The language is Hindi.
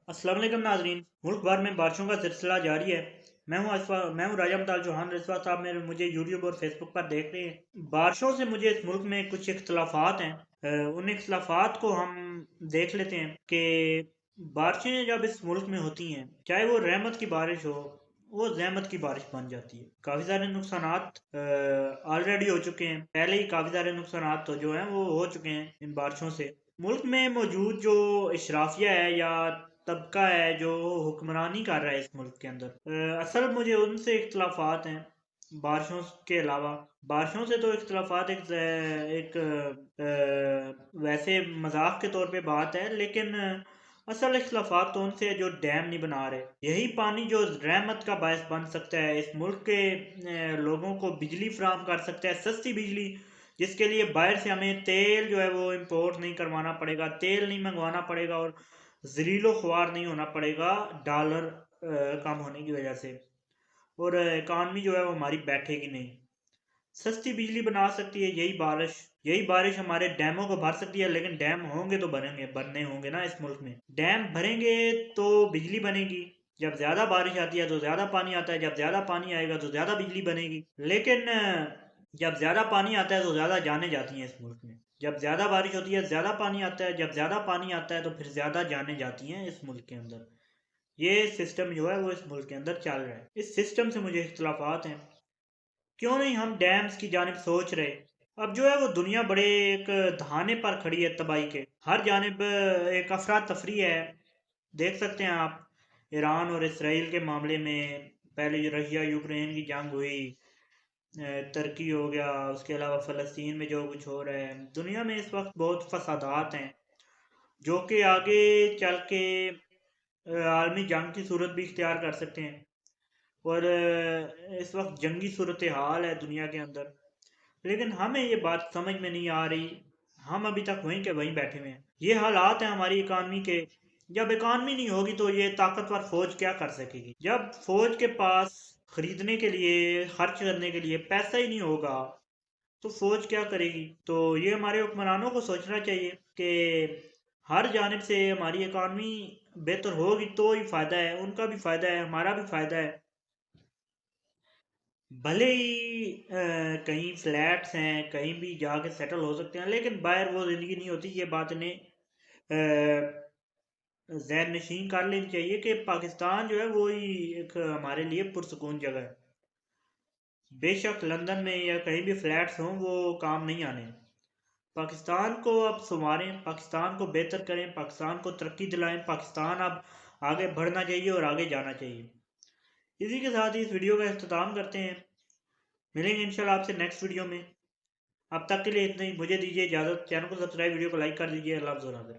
अस्सलाम वालेकुम नाज़रीन। मुल्क भर में बारिशों का सिलसिला जारी है। मैं हूँ राजा मताल चौहान। रिजवा साहब मेरे मुझे यूट्यूब और फेसबुक पर देख रहे हैं। बारिशों से मुझे इस मुल्क में कुछ इख्तलाफात हैं। उन इख्तलाफात को हम देख लेते हैं कि बारिशें जब इस मुल्क में होती हैं, चाहे वो रहमत की बारिश हो, वो रहमत की बारिश बन जाती है। काफ़ी सारे नुकसानात ऑलरेडी हो चुके हैं। पहले ही काफ़ी सारे नुकसानात तो जो हैं वो हो चुके हैं इन बारिशों से। मुल्क में मौजूद जो इशराफिया है या तबका है जो हुक्मरानी कर रहा है इस मुल्क के अंदर, असल मुझे उनसे इख्तलाफात हैं बारिशों के अलावा। बारिशों से तो इख्तलाफात एक वैसे मजाक के तौर पे बात है, लेकिन असल इख्तलाफात तो उनसे जो डैम नहीं बना रहे। यही पानी जो रहमत का बायस बन सकता है, इस मुल्क के लोगों को बिजली फराहम कर सकता है, सस्ती बिजली, जिसके लिए बाहर से हमें तेल जो है वो इम्पोर्ट नहीं करवाना पड़ेगा, तेल नहीं मंगवाना पड़ेगा और ज़रीलो ख्वार नहीं होना पड़ेगा डॉलर कम होने की वजह से। और इकानमी जो है वो हमारी बैठेगी नहीं। सस्ती बिजली बना सकती है यही बारिश हमारे डैमों को भर सकती है। लेकिन डैम होंगे तो बनने होंगे ना इस मुल्क में। डैम भरेंगे तो बिजली बनेगी। जब ज्यादा बारिश आती है तो ज्यादा पानी आता है, जब ज्यादा पानी आएगा तो ज्यादा बिजली बनेगी। लेकिन जब ज्यादा पानी आता है तो ज्यादा जाने जाती हैं इस मुल्क में। जब ज्यादा बारिश होती है ज्यादा पानी आता है, जब ज्यादा पानी आता है तो फिर ज्यादा जाने जाती हैं इस मुल्क के अंदर। ये सिस्टम जो है वो इस मुल्क के अंदर चल रहा है। इस सिस्टम से मुझे इख्तलाफात हैं। क्यों नहीं हम डैम्स की जानिब सोच रहे। अब जो है वो दुनिया बड़े एक धाने पर खड़ी है तबाही के। हर जानिब एक अफरा तफरी है। देख सकते हैं आप, ईरान और इसराइल के मामले में पहले जो रशिया यूक्रेन की जंग हुई, तुर्की हो गया, उसके अलावा फ़लस्तीन में जो कुछ हो रहा है। दुनिया में इस वक्त बहुत फसादात हैं जो कि आगे चल के आलमी जंग की सूरत भी इख्तियार कर सकते हैं। और इस वक्त जंगी सूरत हाल है दुनिया के अंदर। लेकिन हमें ये बात समझ में नहीं आ रही। हम अभी तक वहीं के वहीं बैठे हुए हैं। ये हालात हैं हमारी इकानमी के। जब इकानमी नहीं होगी तो ये ताकतवर फौज क्या कर सकेगी? जब फौज के पास खरीदने के लिए, खर्च करने के लिए पैसा ही नहीं होगा तो फौज क्या करेगी? तो ये हमारे हुक्मरानों को सोचना चाहिए कि हर जानिब से हमारी इकानमी बेहतर होगी तो ही फायदा है। उनका भी फायदा है, हमारा भी फायदा है। भले ही कहीं फ्लैट्स हैं, कहीं भी जाके सेटल हो सकते हैं, लेकिन बाहर वो ज़िंदगी नहीं होती। ये बात इन्हें ज़हन नशीन कर लेनी चाहिए कि पाकिस्तान जो है वो ही एक हमारे लिए पुरसकून जगह है। बेशक लंदन में या कहीं भी फ्लैट्स हों, वो काम नहीं आने। पाकिस्तान को अब संवारें, पाकिस्तान को बेहतर करें, पाकिस्तान को तरक्की दिलाएं। पाकिस्तान अब आगे बढ़ना चाहिए और आगे जाना चाहिए। इसी के साथ ही इस वीडियो का अख्ताम करते हैं। मिलेंगे इंशाल्लाह आपसे नेक्स्ट वीडियो में। अब तक के लिए इतना ही। मुझे दीजिए इजाज़त। चैनल को सब्सक्राइब, वीडियो को लाइक कर दीजिए। अल्लाह हाफ़िज़।